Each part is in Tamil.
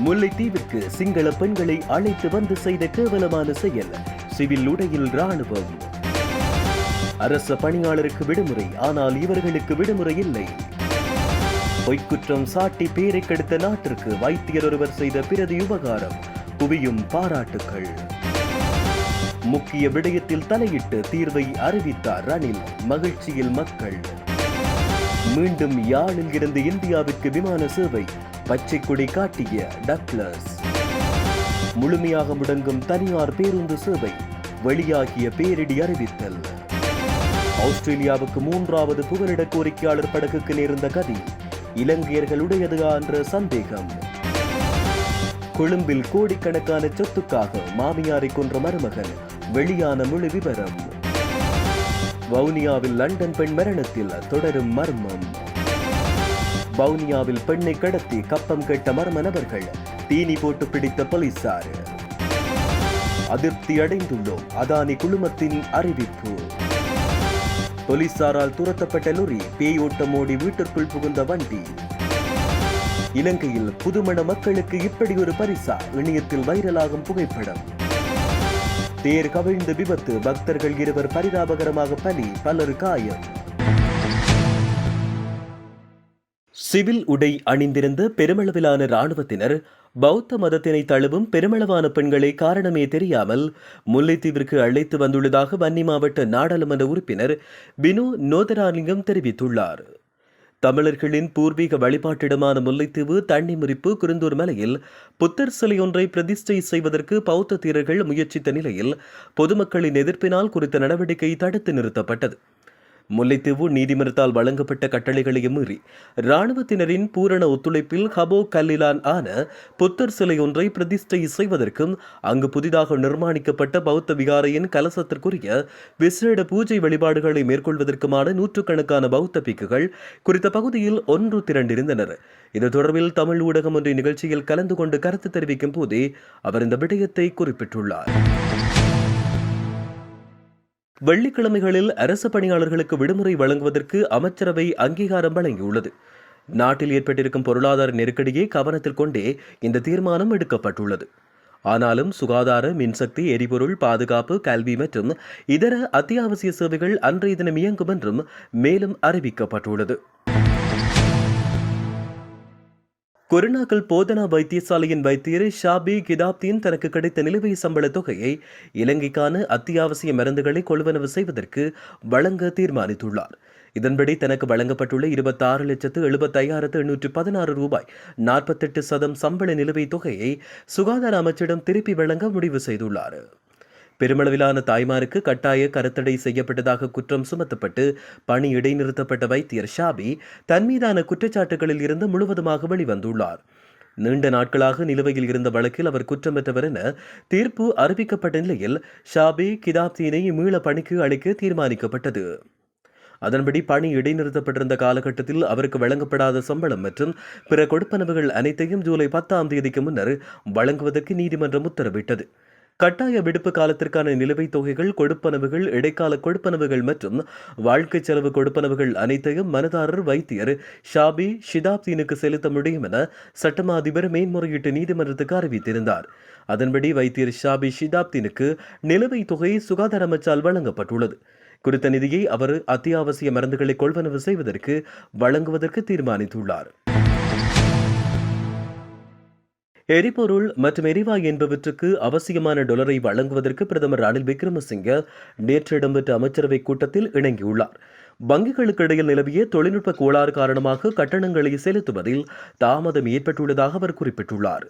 முல்லைத்தீவிற்கு சிங்கள பெண்களை அழைத்து வந்து செய்த கேவலமான செயல். சிவில் உடையில் ராணுவம். அரச பணியாளருக்கு விடுமுறை, ஆனால் இவர்களுக்கு விடுமுறை இல்லை. பொய்க்குற்றம் சாட்டி பேரை கெடுத்த நாட்டிற்கு வைத்தியர் ஒருவர் செய்த பிரதி உபகாரம். குவியும் பாராட்டுக்கள். முக்கிய விடயத்தில் தலையிட்டு தீர்வை அறிவித்தார் ரணில். மகிழ்ச்சியில் மக்கள். மீண்டும் யாழில் இருந்து இந்தியாவிற்கு விமான சேவை. பச்சை கொடி காட்டிய டக்ளஸ். முழுமையாக முடங்கும் தனியார் பேருந்து சேவை. வெளியாகிய பேரிடி அறிவித்தல். ஆஸ்திரேலியாவுக்கு 3வது புகலிட கோரிக்கையாளர் படகுக்கு நேர்ந்த கதி. இலங்கையர்களுடையதா என்ற சந்தேகம். கொழும்பில் கோடிக்கணக்கான சொத்துக்காக மாமியாரை கொன்ற மருமகன். வெளியான முழு விவரம். வவுனியாவில் லண்டன் பெண் மரணத்தில் தொடரும் மர்மம். வவுனியாவில் பெண்ணை கடத்தி கப்பம் கேட்ட மர்ம நபர்கள். தீனி போட்டு பிடித்த போலீசார். அதிருப்தி அடைந்துள்ளோம், அதானி குழுமத்தின் அறிவிப்பு. போலீசாரால் துரத்தப்பட்ட லொரி. பேயோட்டம் ஓடி வீட்டிற்குள் புகுந்த வண்டி. இலங்கையில் புதுமண மக்களுக்கு இப்படி ஒரு பரிசா? இணையத்தில் வைரலாகும் புகைப்படம். தேர் கவிழ்ந்த விபத்து. பக்தர்கள் 2 பரிதாபகரமாக பலி, பலர் காயம். சிவில் உடை அணிந்திருந்த பெருமளவிலான இராணுவத்தினர் பௌத்த மதத்தினை தழுவும் பெருமளவான பெண்களை காரணமே தெரியாமல் முல்லைத்தீவிற்கு அழைத்து வந்துள்ளதாக வன்னி மாவட்ட நாடாளுமன்ற உறுப்பினர் பினு நோதராலிங்கம் தெரிவித்துள்ளார். தமிழர்களின் பூர்வீக வழிபாட்டிடமான முல்லைத்தீவு தண்ணிமுறிப்பு குருந்தூர் மலையில் புத்தர் சிலை ஒன்றை பிரதிஷ்டை செய்வதற்கு பௌத்த தீரர்கள் முயற்சித்த நிலையில் பொதுமக்களின் எதிர்ப்பினால் குறித்த நடவடிக்கை தடுத்து நிறுத்தப்பட்டது. முல்லைத்தீவு நீதிமன்றத்தால் வழங்கப்பட்ட கட்டளைகளையும் மீறி இராணுவத்தினரின் பூரண ஒத்துழைப்பில் ஹபோ கல்லிலான் ஆன புத்தர் சிலை ஒன்றை பிரதிஷ்டை செய்வதற்கும் அங்கு புதிதாக நிர்மாணிக்கப்பட்ட பௌத்த விகாரையின் கலசத்திற்குரிய விசேட பூஜை வழிபாடுகளை மேற்கொள்வதற்குமான நூற்றுக்கணக்கான பௌத்த பிக்குகள் குறித்த பகுதியில் ஒன்று திரண்டிருந்தனர். இது தொடர்பில் தமிழ் ஊடகம் ஒன்றின் நிகழ்ச்சியில் கலந்து கொண்டு கருத்து தெரிவிக்கும் போதே அவர் இந்த விடயத்தை குறிப்பிட்டுள்ளார். வெள்ளிக்கிழமைகளில் அரசு பணியாளர்களுக்கு விடுமுறை வழங்குவதற்கு அமைச்சரவை அங்கீகாரம் வழங்கியுள்ளது. நாட்டில் ஏற்பட்டிருக்கும் பொருளாதார நெருக்கடியை கவனத்தில் கொண்டே இந்த தீர்மானம் எடுக்கப்பட்டுள்ளது. ஆனாலும் சுகாதார, மின்சக்தி, எரிபொருள், பாதுகாப்பு, கல்வி மற்றும் இதர அத்தியாவசிய சேவைகள் அன்றைய தினம் இயங்கும் என்றும் மேலும் அறிவிக்கப்பட்டுள்ளது. கொரோனாக்கள் போதனா வைத்தியசாலையின் வைத்தியர் ஷாபி கிதாப்தீன் தனக்கு கிடைத்த நிலுவை சம்பள தொகையை இலங்கைக்கான அத்தியாவசிய மருந்துகளை கொள்வனவு செய்வதற்கு வழங்க தீர்மானித்துள்ளார். இதன்படி தனக்கு வழங்கப்பட்டுள்ள 26,75,816 ரூபாய் 48% சம்பள நிலுவை தொகையை சுகாதார அமைச்சிடம் திருப்பி வழங்க முடிவு செய்துள்ளார். பெருமளவிலான தாய்மாருக்கு கட்டாய கருத்தடை செய்யப்பட்டதாக குற்றம் சுமத்தப்பட்டு பணி இடைநிறுத்தப்பட்ட வைத்தியர் ஷாபி தன் மீதான குற்றச்சாட்டுகளில் இருந்து முழுவதுமாக வெளிவந்துள்ளார். நீண்ட நாட்களாக நிலுவையில் இருந்த வழக்கில் அவர் குற்றமற்றவர் என தீர்ப்பு அறிவிக்கப்பட்ட நிலையில் ஷாபி கிதாப்தீனை மீள பணிக்கு அளிக்க தீர்மானிக்கப்பட்டது. அதன்படி பணி இடைநிறுத்தப்பட்டிருந்த காலகட்டத்தில் அவருக்கு வழங்கப்படாத சம்பளம் மற்றும் பிற கொடுப்பனவுகள் அனைத்தையும் ஜூலை 10ஆம் தேதிக்கு முன்னர் வழங்குவதற்கு நீதிமன்றம் உத்தரவிட்டது. கட்டாய விடுப்பு காலத்திற்கான நிலுவைத் தொகைகள், கொடுப்பனவுகள், இடைக்கால கொடுப்பனவுகள் மற்றும் வாழ்க்கை செலவு கொடுப்பனவுகள் அனைத்தையும் மனுதாரர் வைத்தியர் ஷாபி ஷிதாப்தீனுக்கு செலுத்த முடியும் என சட்டமா அதிபர் மேன்முறையீட்டு நீதிமன்றத்துக்கு அறிவித்திருந்தார். அதன்படி வைத்தியர் ஷாபி ஷிதாப்தீனுக்கு நிலுவைத் தொகை சுகாதார அமைச்சால் வழங்கப்பட்டுள்ளது. குறித்த நிதியை அவர் அத்தியாவசிய மருந்துகளை கொள்வனவு செய்வதற்கு வழங்குவதற்கு தீர்மானித்துள்ளார். எரிபொருள் மற்றும் எரிவாயு என்பவற்றுக்கு அவசியமான டாலரை வழங்குவதற்கு பிரதமர் ரணில் விக்ரமசிங்க நேற்று இடம்பெற்ற அமைச்சரவை கூட்டத்தில் இணங்கியுள்ளார். வங்கிகளுக்கு இடையில் நிலவிய தொழில்நுட்ப கோளாறு காரணமாக கட்டணங்களை செலுத்துவதில் தாமதம் ஏற்பட்டுள்ளதாக அவர் குறிப்பிட்டுள்ளார்.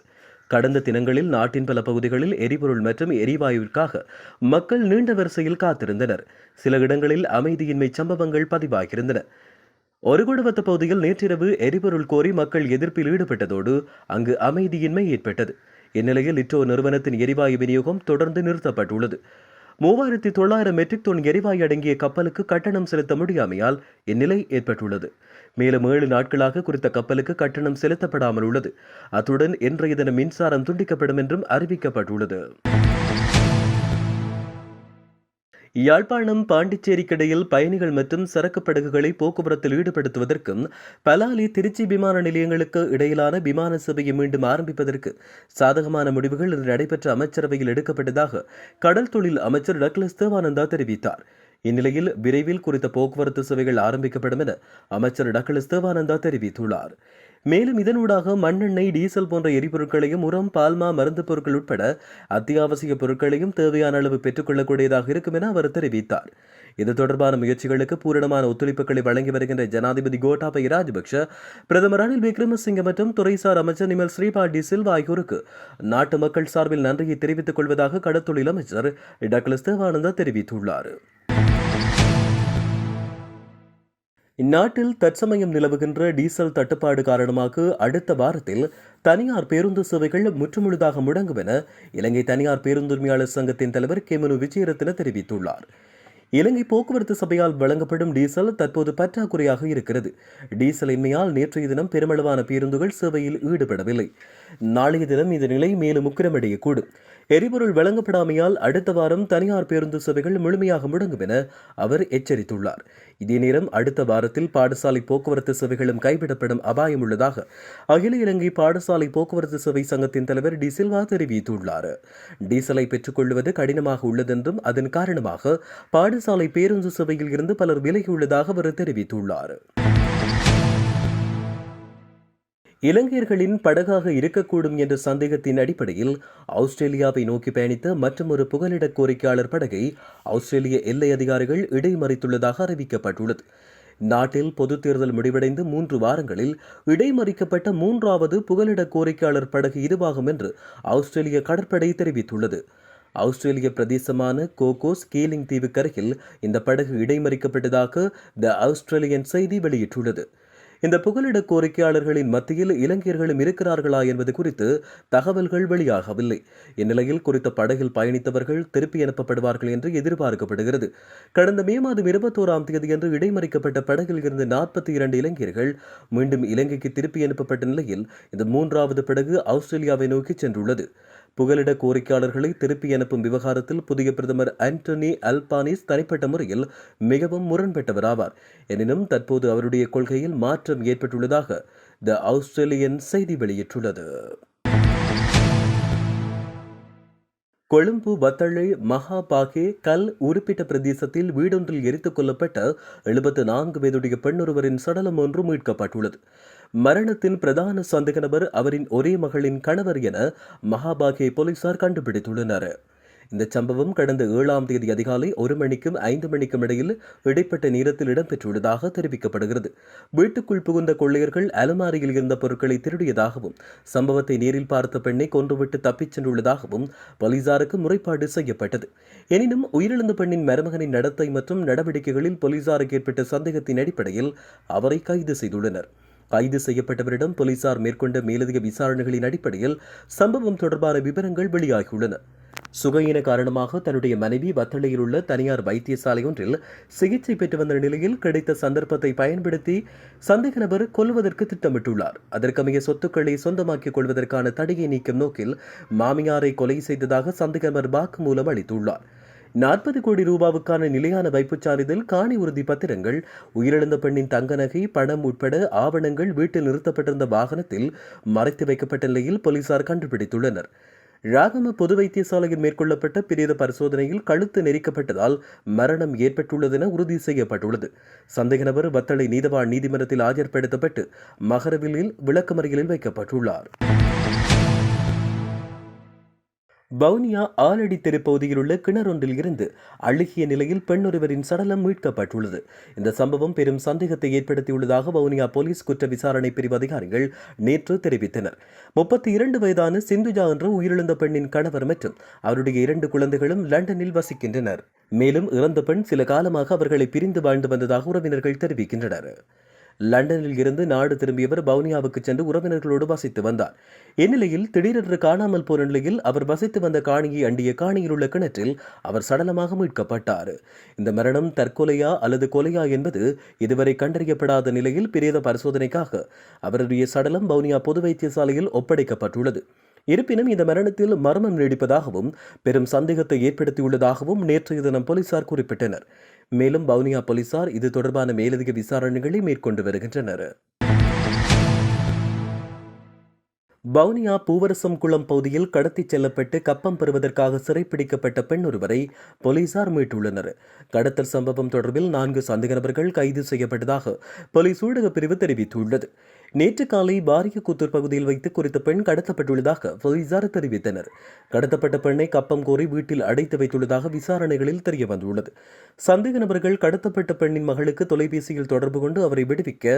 கடந்த தினங்களில் நாட்டின் பல பகுதிகளில் எரிபொருள் மற்றும் எரிவாயுவிற்காக மக்கள் நீண்ட வரிசையில் காத்திருந்தனர். சில இடங்களில் அமைதியின்மை சம்பவங்கள் பதிவாகியிருந்தன. ஒருகுடவத்த பகுதியில் நேற்றிரவு எரிபொருள் கோரி மக்கள் எதிர்ப்பில் ஈடுபட்டதோடு அங்கு அமைதியின்மை ஏற்பட்டது. இந்நிலையில் லிட்டோ நிறுவனத்தின் எரிவாயு விநியோகம் தொடர்ந்து நிறுத்தப்பட்டுள்ளது. 3900 மெட்ரிக் டன் எரிவாயு அடங்கிய கப்பலுக்கு கட்டணம் செலுத்த முடியாமையால் இந்நிலை ஏற்பட்டுள்ளது. மேலும் 7 நாட்களாக குறித்த கப்பலுக்கு கட்டணம் செலுத்தப்படாமல் உள்ளது. அத்துடன் இன்றைய தினம் மின்சாரம் துண்டிக்கப்படும் என்றும் அறிவிக்கப்பட்டுள்ளது. யாழ்ப்பாணம் பாண்டிச்சேரிக்கிடையில் பயணிகள் மற்றும் சரக்கு படகுகளை போக்குவரத்தில் ஈடுபடுத்துவதற்கும் பலாலி திருச்சி விமான நிலையங்களுக்கு இடையிலான விமான சேவையை மீண்டும் ஆரம்பிப்பதற்கு சாதகமான முடிவுகள் இன்று நடைபெற்ற அமைச்சரவையில் எடுக்கப்பட்டதாக கடல் தொழில் அமைச்சர் டக்ளஸ் தேவானந்தா தெரிவித்தார். இந்நிலையில் விரைவில் குறித்த போக்குவரத்து சேவைகள் ஆரம்பிக்கப்படும் என அமைச்சர் டக்ளஸ் தேவானந்தா தெரிவித்துள்ளார். மேலும் இதனூடாக மண்ணெண்ணெய், டீசல் போன்ற எரிபொருட்களையும், உரம், பால்மா, மருந்து பொருட்கள் உட்பட அத்தியாவசிய பொருட்களையும் தேவையான அளவு பெற்றுக் கொள்ளக்கூடியதாக இருக்கும் என அவர் தெரிவித்தார். இது தொடர்பான முயற்சிகளுக்கு பூரணமான ஒத்துழைப்புகளை வழங்கி வருகின்ற ஜனாதிபதி கோட்டாபய ராஜபக்ஷ, பிரதமர் ரணில் விக்ரமசிங்க மற்றும் துறைசார் அமைச்சர் நிமல் ஸ்ரீபால் டி சில்வா ஆகியோருக்கு நாட்டு மக்கள் சார்பில் நன்றியை தெரிவித்துக் கொள்வதாக கடற்தொழில் அமைச்சர் டக்ளஸ் தேவானந்தா தெரிவித்துள்ளார். இந்நாட்டில் தற்சமயம் நிலவுகின்ற டீசல் தட்டுப்பாடு காரணமாக அடுத்த வாரத்தில் தனியார் பேருந்து சேவைகள் முற்றுமுழுதாக முடங்கும் என இலங்கை தனியார் பேருந்துரிமையாளர் சங்கத்தின் தலைவர் கெமனு விஜயரத்ன தெரிவித்துள்ளார். இலங்கை போக்குவரத்து சபையால் வழங்கப்படும் டீசல் தற்போது பற்றாக்குறையாக இருக்கிறது. டீசல் இன்மையால் நேற்றைய தினம் பெருமளவான பேருந்துகள் சேவையில் ஈடுபடவில்லை. நாளைய தினம் இந்த நிலை மேலும் உக்கிரமடையக்கூடும். எரிபொருள் வழங்கப்படாமையால் அடுத்த வாரம் தனியார் பேருந்து சேவைகள் முழுமையாக முடங்கும் என அவர் எச்சரித்துள்ளார். இதே நேரம் அடுத்த வாரத்தில் பாடசாலை போக்குவரத்து சேவைகளும் கைவிடப்படும் அபாயம் உள்ளதாக அகில இலங்கை பாடசாலை போக்குவரத்து சேவை சங்கத்தின் தலைவர் டி சில்வா தெரிவித்துள்ளார். டீசலை பெற்றுக் கொள்வது கடினமாக உள்ளதென்றும் அதன் காரணமாக பாடசாலை பேருந்து சேவையில் இருந்து பலர் விலகியுள்ளதாக அவர் தெரிவித்துள்ளார். இலங்கையர்களின் படகாக இருக்கக்கூடும் என்ற சந்தேகத்தின் அடிப்படையில் ஆஸ்திரேலியாவை நோக்கி பயணித்த மற்றொரு புகலிட கோரிக்கையாளர் படகை ஆஸ்திரேலிய எல்லை அதிகாரிகள் இடைமறித்துள்ளதாக அறிவிக்கப்பட்டுள்ளது. நாட்டில் பொதுத் தேர்தல் முடிவடைந்து 3 வாரங்களில் இடைமறிக்கப்பட்ட 3வது புகலிட கோரிக்கையாளர் படகு இதுவாகும் என்று ஆஸ்திரேலிய கடற்படை தெரிவித்துள்ளது. ஆஸ்திரேலிய பிரதேசமான கோகோஸ் கீலிங் தீவுக்கரையில் இந்த படகு இடைமறிக்கப்பட்டதாக த ஆஸ்திரேலியன் செய்தி வெளியிட்டுள்ளது. இந்த புகலிட கோரிக்கையாளர்களின் மத்தியில் இலங்கையர்களும் இருக்கிறார்களா என்பது குறித்து தகவல்கள் வெளியாகவில்லை. இந்நிலையில் குறித்த படகில் பயணித்தவர்கள் திருப்பி அனுப்பப்படுவார்கள் என்று எதிர்பார்க்கப்படுகிறது. கடந்த மே மாதம் 21ஆம் தேதியன்று இடைமறிக்கப்பட்ட படகில் இருந்த 42 இலங்கையர்கள் மீண்டும் இலங்கைக்கு திருப்பி அனுப்பப்பட்ட நிலையில் இந்த 3வது படகு ஆஸ்திரேலியாவை நோக்கி சென்றுள்ளது. புகலிட கோரிக்கையாளர்களை திருப்பி அனுப்பும் விவகாரத்தில் புதிய பிரதமர் ஆண்டனி அல்பானிஸ் தனிப்பட்ட முறையில் மிகவும் முரண்பட்டவராவார். எனினும் தற்போது அவருடைய கொள்கையில் மாற்றம் ஏற்பட்டுள்ளதாக த ஆஸ்திரேலியன் செய்தி வெளியிட்டுள்ளது. கொழும்பு வத்தளை மகாபாகே கல் உருப்பிட்ட பிரதேசத்தில் வீடொன்றில் எரித்துக் கொல்லப்பட்ட 74 வயதுடைய பெண்ணொருவரின் சடலம் ஒன்று மீட்கப்பட்டுள்ளது. மரணத்தின் பிரதான சந்தேக நபர் அவரின் ஒரே மகளின் கணவர் என மகாபாகே போலீசார் கண்டுபிடித்துள்ளனர். இந்த சம்பவம் கடந்த 7ஆம் தேதி அதிகாலை 1 மணிக்கும் 5 மணிக்கும் இடையில் இடைப்பட்ட நேரத்தில் இடம்பெற்றுள்ளதாக தெரிவிக்கப்படுகிறது. வீட்டுக்குள் புகுந்த கொள்ளையர்கள் அலமாரியில் இருந்த பொருட்களை திருடியதாகவும் சம்பவத்தை நேரில் பார்த்த பெண்ணை கொன்றுவிட்டு தப்பிச் சென்றுள்ளதாகவும் போலீசாருக்கு முறைப்பாடு செய்யப்பட்டது. எனினும் உயிரிழந்த பெண்ணின் மருமகனின் நடத்தை மற்றும் நடவடிக்கைகளில் போலீசாருக்கு ஏற்பட்ட சந்தேகத்தின் அடிப்படையில் அவரை கைது செய்துள்ளனர். கைது செய்யப்பட்டவரிடம் போலீசார் மேற்கொண்ட மேலதிக விசாரணைகளின் அடிப்படையில் சம்பவம் தொடர்பான விவரங்கள் வெளியாகியுள்ளன. சுகையின காரணமாக தன்னுடைய மனைவி வத்தளையில் உள்ள தனியார் வைத்தியசாலை ஒன்றில் சிகிச்சை பெற்று வந்த நிலையில் கிடைத்த சந்தர்ப்பத்தை பயன்படுத்தி சந்தேக நபர் கொல்வதற்கு திட்டமிட்டுள்ளார். அதற்கமைய சொத்துக்களை சொந்தமாக்கிக் கொள்வதற்கான தடையை நீக்கும் நோக்கில் மாமியாரை கொலை செய்ததாக சந்தேக நபர் வாக்குமூலம் அளித்துள்ளார். 40 கோடி ரூபாவுக்கான நிலையான வைப்புச் சான்றிதழ், காணி உறுதி பத்திரங்கள், உயிரிழந்த பெண்ணின் தங்க நகை, பணம் உட்பட ஆவணங்கள் வீட்டில் நிறுத்தப்பட்டிருந்த வாகனத்தில் மறைத்து வைக்கப்பட்ட நிலையில் போலீசார் கண்டுபிடித்துள்ளனர். ராகம பொது வைத்தியசாலையில் மேற்கொள்ளப்பட்ட பிரேத பரிசோதனையில் கழுத்து நெரிக்கப்பட்டதால் மரணம் ஏற்பட்டுள்ளது என உறுதி செய்யப்பட்டுள்ளது. சந்தேக நபர் வத்தளை நீதவான் நீதிமன்றத்தில் ஆஜர்படுத்தப்பட்டு மகரவில்லில் விளக்கமறியலில் வைக்கப்பட்டுள்ளார். வவுனியா ஆலடி தெரு பகுதியில் உள்ள கிணறொன்றில் இருந்து அழுகிய நிலையில் பெண்ணொருவரின் சடலம் மீட்கப்பட்டுள்ளது. இந்த சம்பவம் பெரும் சந்தேகத்தை ஏற்படுத்தியுள்ளதாக வவுனியா போலீஸ் குற்ற விசாரணை பிரிவு அதிகாரிகள் நேற்று தெரிவித்தனர். 32 வயதான சிந்துஜா என்ற உயிரிழந்த பெண்ணின் கணவர் மற்றும் அவருடைய 2 குழந்தைகளும் லண்டனில் வசிக்கின்றனர். மேலும் இறந்த பெண் சில காலமாக அவர்களை பிரிந்து வாழ்ந்து வந்ததாக உறவினர்கள் தெரிவிக்கின்றனர். லண்டனில் இருந்து நாடு திரும்பியவர் வவுனியாவுக்கு சென்று உறவினர்களோடு வசித்து வந்தார். இந்நிலையில் திடீரென்று காணாமல் போன நிலையில் அவர் வசித்து வந்த காணியை அண்டிய காணியில் உள்ள கிணற்றில் அவர் சடலமாக மீட்கப்பட்டார். இந்த மரணம் தற்கொலையா அல்லது கொலையா என்பது இதுவரை கண்டறியப்படாத நிலையில் பிரேத பரிசோதனைக்காக அவருடைய சடலம் வவுனியா பொது வைத்தியசாலையில் ஒப்படைக்கப்பட்டுள்ளது. இருப்பினும் இந்த மரணத்தில் மர்மம் நீடிப்பதாகவும் பெரும் சந்தேகத்தை ஏற்படுத்தியுள்ளதாகவும் நேற்றைய தினம் போலீசார் குறிப்பிட்டனர். மேலும் வவுனியா போலீசார் இது தொடர்பான மேலதிக விசாரணைகளை மேற்கொண்டு வருகின்றனர். வவுனியா பூவரசம் குளம் பகுதியில் கடத்திச் செல்லப்பட்டு கப்பம் பெறுவதற்காக சிறைப்பிடிக்கப்பட்ட பெண் ஒருவரை போலீசார் மீட்டுள்ளனர். கடத்தல் சம்பவம் தொடர்பில் 4 சந்தேக நபர்கள் கைது செய்யப்பட்டதாக போலீஸ் ஊடகப் பிரிவு தெரிவித்துள்ளது. நேற்று காலை பாரியக்கூத்தூர் பகுதியில் வைத்து குறித்த பெண் கடத்தப்பட்டுள்ளதாக போலீசார் தெரிவித்தனர். கடத்தப்பட்ட பெண்ணை கப்பம் கோரி வீட்டில் அடைத்து வைத்துள்ளதாக விசாரணைகளில் தெரியவந்துள்ளது. சந்தேக நபர்கள் கடத்தப்பட்ட பெண்ணின் மகளுக்கு தொலைபேசியில் தொடர்பு கொண்டு அவரை விடுவிக்க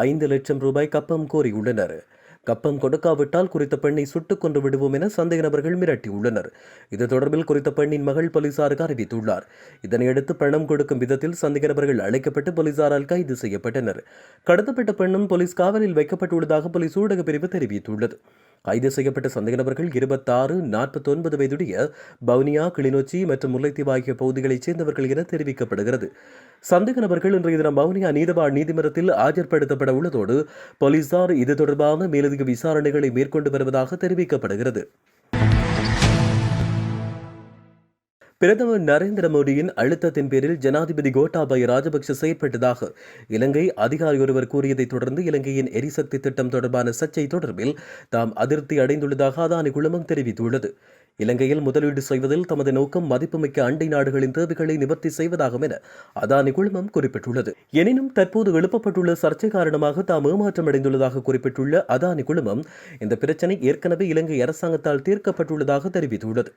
5 லட்சம் ரூபாய் கப்பம் கோரியுள்ளனர். கப்பம் கொடுக்காவிட்டால் குறித்த பெண்ணை சுட்டுக் கொன்று விடுவோம் என சந்தேக நபர்கள் மிரட்டியுள்ளனர். இது தொடர்பில் குறித்த பெண்ணின் மகள் போலீசாருக்கு அறிவித்துள்ளார். இதனையடுத்து பணம் கொடுக்கும் விதத்தில் சந்தேக நபர்கள் அழைக்கப்பட்டு போலீசாரால் கைது செய்யப்பட்டனர். கடத்தப்பட்ட பெண்ணும் போலீஸ் காவலில் வைக்கப்பட்டுள்ளதாக போலீஸ் ஊடக பிரிவு தெரிவித்துள்ளது. கைது செய்யப்பட்ட சந்தேக நபர்கள் 26, 49 வயதுடைய வவுனியா, கிளிநொச்சி மற்றும் முல்லைத்தீவு ஆகிய பகுதிகளைச் சேர்ந்தவர்கள் என தெரிவிக்கப்படுகிறது. சந்தேக நபர்கள் இன்றைய தினம் வவுனியா நீதவான் நீதிமன்றத்தில் ஆஜர்படுத்தப்பட உள்ளதோடு போலீசார் இது தொடர்பான மேலதிக விசாரணைகளை மேற்கொண்டு வருவதாக தெரிவிக்கப்படுகிறது. பிரதமர் நரேந்திர மோடியின் அழுத்தத்தின் பேரில் ஜனாதிபதி கோட்டாபய ராஜபக்ஷ செயற்பட்டதாக இலங்கை அதிகாரி ஒருவர் கூறியதை தொடர்ந்து இலங்கையின் எரிசக்தி திட்டம் தொடர்பான சர்ச்சை தொடர்பில் தாம் அதிருப்தி அடைந்துள்ளதாக அதானி குழுமம் தெரிவித்துள்ளது. இலங்கையில் முதலீடு செய்வதில் தமது நோக்கம் மதிப்புமிக்க அண்டை நாடுகளின் தேவைகளை நிவர்த்தி செய்வதாகும் என அதானி குழுமம் குறிப்பிட்டுள்ளது. எனினும் தற்போது எழுப்பப்பட்டுள்ள சர்ச்சை காரணமாக தாம் ஏமாற்றமடைந்துள்ளதாக குறிப்பிட்டுள்ள அதானி குழுமம் இந்த பிரச்சினை ஏற்கனவே இலங்கை அரசாங்கத்தால் தீர்க்கப்பட்டுள்ளதாக தெரிவித்துள்ளது.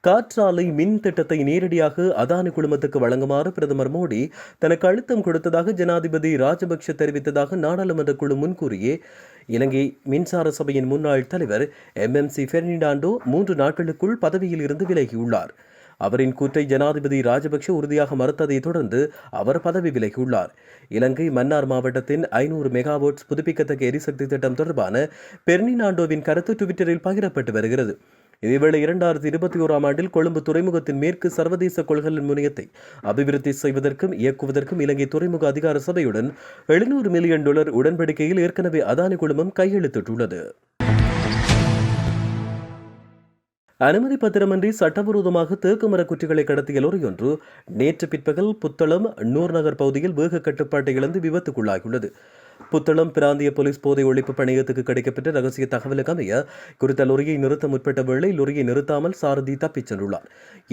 காற்றாலை மின் திட்டத்தை நேரடியாக அதானி குழுமத்துக்கு வழங்குமாறு பிரதமர் மோடி தனக்கு அழுத்தம் கொடுத்ததாக ஜனாதிபதி ராஜபக்ஷ தெரிவித்ததாக நாடாளுமன்ற குழு முன்கூறியே இலங்கை மின்சார சபையின் முன்னாள் தலைவர் MMC பெர்னிடாண்டோ 3 நாட்களுக்குள் பதவியில் இருந்து விலகியுள்ளார். அவரின் கூற்றை ஜனாதிபதி ராஜபக்ஷ உறுதியாக மறுத்ததை தொடர்ந்து அவர் பதவி விலகியுள்ளார். இலங்கை மன்னார் மாவட்டத்தின் 500 மெகாவாட்ஸ் புதுப்பிக்கத்தக்க எரிசக்தி திட்டம் தொடர்பான பெர்னிடாண்டோவின் கருத்து ட்விட்டரில் பகிரப்பட்டு வருகிறது. இதேவேளை 2021ஆம் ஆண்டில் கொழும்பு துறைமுகத்தின் மேற்கு சர்வதேச கொள்கலன் முனையத்தை அபிவிருத்தி செய்வதற்கும் இயக்குவதற்கும் இலங்கை துறைமுக அதிகார சபையுடன் $700 மில்லியன் உடன்படிக்கையில் ஏற்கனவே அதானி குழுமம் கையெழுத்திட்டுள்ளது. அனுமதி பத்திரமின்றி சட்டவிரோதமாக தேக்கு மரக் குற்றிகளை கடத்திய லொரி ஒன்று நேற்று பிற்பகல் புத்தளம் நூர்நகர் பகுதியில் வேக கட்டுப்பாட்டை இழந்து விபத்துக்குள்ளாகியுள்ளது. புத்தளம் பிராந்திய போலீஸ் போதை ஒழிப்பு பணியகத்துக்கு கிடைக்கப்பட்ட ரகசிய தகவலுக்கு அமைய குறித்த லொரியை நிறுத்த முற்பட்ட வேளை லொரியை நிறுத்தாமல் சாரதி தப்பிச் சென்றுள்ளார்.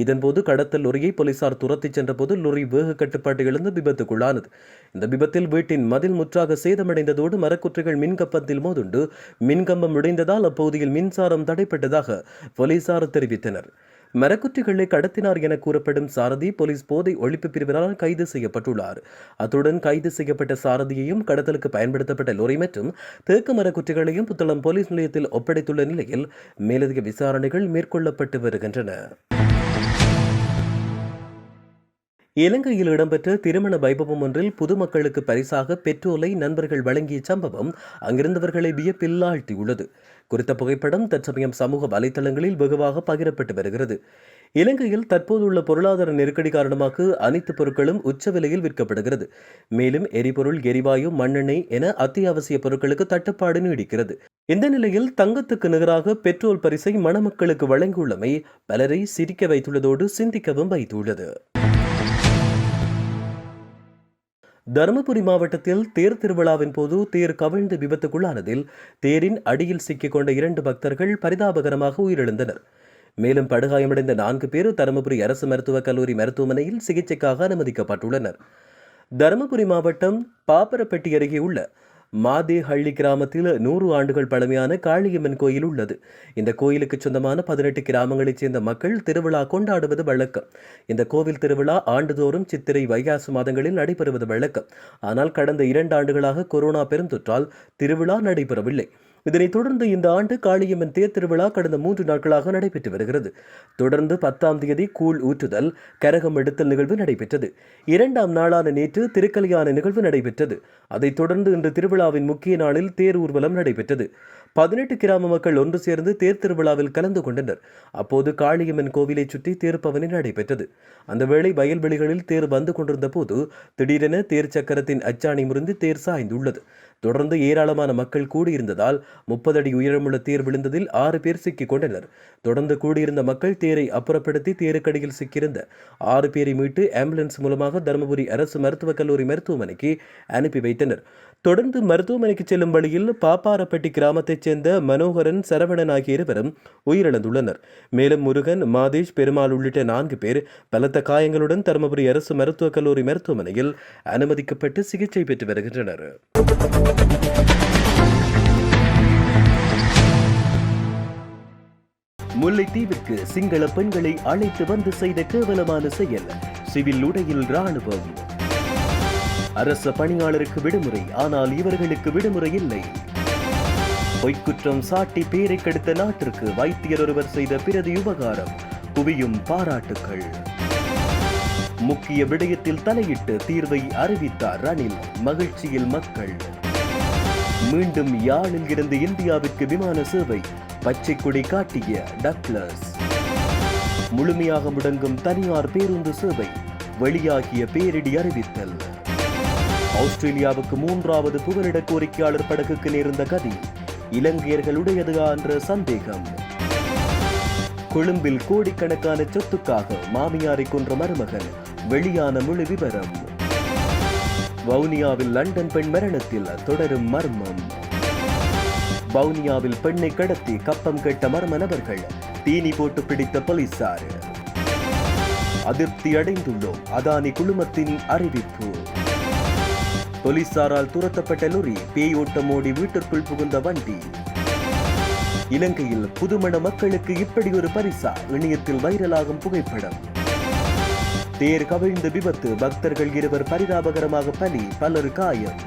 இதன்போது கடத்தல் லொரியை போலீசார் துரத்திச் சென்றபோது லொரி வேக கட்டுப்பாட்டை இழந்து விபத்துக்குள்ளானது. இந்த விபத்தில் வீட்டின் மதில் முற்றாக சேதமடைந்ததோடு மரக்குற்றிகள் மின்கம்பத்தில் மோதுண்டு மின்கம்பம் உடைந்ததால் அப்பகுதியில் மின்சாரம் தடைப்பட்டதாக போலீசார் தெரிவித்தனர். மரக்குற்றிகளை கடத்தினார் என கூறப்படும் சாரதி போலீஸ் போதை ஒழிப்பு பிரிவினரால் கைது செய்யப்பட்டுள்ளார். அத்துடன் கைது செய்யப்பட்ட சாரதியையும் கடத்தலுக்கு பயன்படுத்தப்பட்ட லொரி மற்றும் தேக்கு மரக்குற்றிகளையும் புத்தளம் போலீஸ் நிலையத்தில் ஒப்படைத்துள்ள நிலையில் மேலதிக விசாரணைகள் மேற்கொள்ளப்பட்டு வருகின்றன. இலங்கையில் இடம்பெற்ற திருமண வைபவம் ஒன்றில் பொதுமக்களுக்கு பரிசாக பெட்ரோலை நண்பர்கள் வழங்கிய சம்பவம் அங்கிருந்தவர்களை வியப்பில் ஆழ்த்தியுள்ளது. குறித்த புகைப்படம் தற்சமயம் சமூக வலைதளங்களில் வெகுவாக பகிரப்பட்டு வருகிறது. இலங்கையில் தற்போதுள்ள பொருளாதார நெருக்கடி காரணமாக அனைத்து பொருட்களும் உச்ச விலையில் விற்கப்படுகிறது. மேலும் எரிபொருள், எரிவாயு, மண்ணெண்ணெய் என அத்தியாவசிய பொருட்களுக்கு தட்டுப்பாடு நீடிக்கிறது. இந்த நிலையில் தங்கத்துக்கு நிகராக பெட்ரோல் பரிசை மணமக்களுக்கு வழங்கியுள்ளமை பலரை சிரிக்க வைத்துள்ளதோடு சிந்திக்கவும் வைத்துள்ளது. தருமபுரி மாவட்டத்தில் தேர் திருவிழாவின் போது தேர் கவிழ்ந்து விபத்துக்குள்ளானதில் தேரின் அடியில் சிக்கிக் கொண்ட 2 பக்தர்கள் பரிதாபகரமாக உயிரிழந்தனர். மேலும் படுகாயமடைந்த 4 பேர் தருமபுரி அரசு மருத்துவக் கல்லூரி மருத்துவமனையில் சிகிச்சைக்காக அனுமதிக்கப்பட்டுள்ளனர். தருமபுரி மாவட்டம் பாப்பரப்பட்டி அருகே உள்ள மாதேஹள்ளி கிராமத்தில் 100 ஆண்டுகள் பழமையான காளியம்மன் கோயில் உள்ளது. இந்த கோயிலுக்கு சொந்தமான 18 கிராமங்களைச் சேர்ந்த மக்கள் திருவிழா கொண்டாடுவது வழக்கம். இந்த கோவில் திருவிழா ஆண்டுதோறும் சித்திரை, வைகாசி மாதங்களில் நடைபெறுவது வழக்கம். ஆனால் கடந்த 2 ஆண்டுகளாக கொரோனா பெருந்தொற்றால் திருவிழா நடைபெறவில்லை. இதனைத் தொடர்ந்து இந்த ஆண்டு காளியம்மன் தேர் திருவிழா கடந்த 3 நாட்களாக நடைபெற்று வருகிறது. தொடர்ந்து 10ஆம் தேதி கூழ் ஊற்றுதல், கரகம் எடுத்தல் நிகழ்வு நடைபெற்றது. 2ஆம் நாளான நேற்று திருக்கல்யாண நிகழ்வு நடைபெற்றது. அதைத் தொடர்ந்து இன்று திருவிழாவின் முக்கிய நாளில் தேர் ஊர்வலம் நடைபெற்றது. 18 கிராம மக்கள் ஒன்று சேர்ந்து தேர் திருவிழாவில் கலந்து கொண்டனர். அப்போது காளியம்மன் கோவிலை சுற்றி தேர்ப்பவனி நடைபெற்றது. அந்த வேளை வயல்வெளிகளில் தேர் வந்து கொண்டிருந்த போது திடீரென தேர் சக்கரத்தின் அச்சாணி முறிந்து தேர் சாய்ந்துள்ளது. தொடர்ந்து ஏராளமான மக்கள் கூடியிருந்ததால் 30 அடி உயரமுள்ள தேர் விழுந்ததில் 6 பேர் சிக்கிக் கொண்டனர். தொடர்ந்து கூடியிருந்த மக்கள் தேரை அப்புறப்படுத்தி தேருக்கடியில் சிக்கியிருந்த 6 பேரை மீட்டு ஆம்புலன்ஸ் மூலமாக தருமபுரி அரசு மருத்துவக் கல்லூரி மருத்துவமனைக்கு அனுப்பி வைத்தனர். தொடர்ந்து மருத்துவமனைக்கு செல்லும் வழியில் பாப்பாரப்பட்டி கிராமத்தைச் சேர்ந்த மனோகரன், சரவணன் ஆகிய இருவரும் உயிரிழந்துள்ளனர். மேலும் முருகன், மாதேஷ், பெருமாள் உள்ளிட்ட 4 பேர் பலத்த காயங்களுடன் தருமபுரி அரசு மருத்துவக் கல்லூரி மருத்துவமனையில் அனுமதிக்கப்பட்டு சிகிச்சை பெற்று வருகின்றனர். முல்லைத்தீவிற்கு சிங்கள பெண்களை அழைத்து வந்து செய்த கேவலமான செயல். சிவில் உடையில் ராணுவம். அரச பணியாளருக்கு விடுமுறை, ஆனால் இவர்களுக்கு விடுமுறை இல்லை. பொய்க்குற்றம் சாட்டி பேரை கெடுத்த நாட்டிற்கு வைத்தியர் ஒருவர் செய்த பிரதி உபகாரம். குவியும் பாராட்டுக்கள். முக்கிய விடயத்தில் தலையிட்டு தீர்வை அறிவித்தார் ரணில். மகிழ்ச்சியில் மக்கள். மீண்டும் யாழில் இருந்து இந்தியாவிற்கு விமான சேவை. பச்சை கொடி காட்டிய டக்ளஸ். முழுமையாக முடங்கும் தனியார் பேருந்து சேவை. வெளியாகிய பேரிடி அறிவித்தல். ஆஸ்திரேலியாவுக்கு 3வது புகலிட கோரிக்கையாளர் படகுக்கு நேர்ந்த கதி. இலங்கையர்களுடையதா என்ற சந்தேகம். கொழும்பில் கோடிக்கணக்கான சொத்துக்காக மாமியாரை கொன்ற மருமகன். வெளியான முழு விவரம். வவுனியாவில் லண்டன் பெண் மரணத்தில் தொடரும் மர்மம். வவுனியாவில் பெண்ணை கடத்தி கப்பம் கேட்ட மர்ம நபர்கள். தீனி போட்டு பிடித்த போலீசார். அதிருப்தி அடைந்துள்ளோம், அதானி குழுமத்தின் அறிவிப்பு. போலீசாரால் துரத்தப்பட்ட லொரி. பேயோட்டம் ஓடி வீட்டிற்குள் புகுந்த வண்டி. இலங்கையில் புதுமண மக்களுக்கு இப்படி ஒரு பரிசா? இணையத்தில் வைரலாகும் புகைப்படம். தேர் கவிழ்ந்த விபத்து. பக்தர்கள் 2 பரிதாபகரமாக பலி, பலர் காயம்.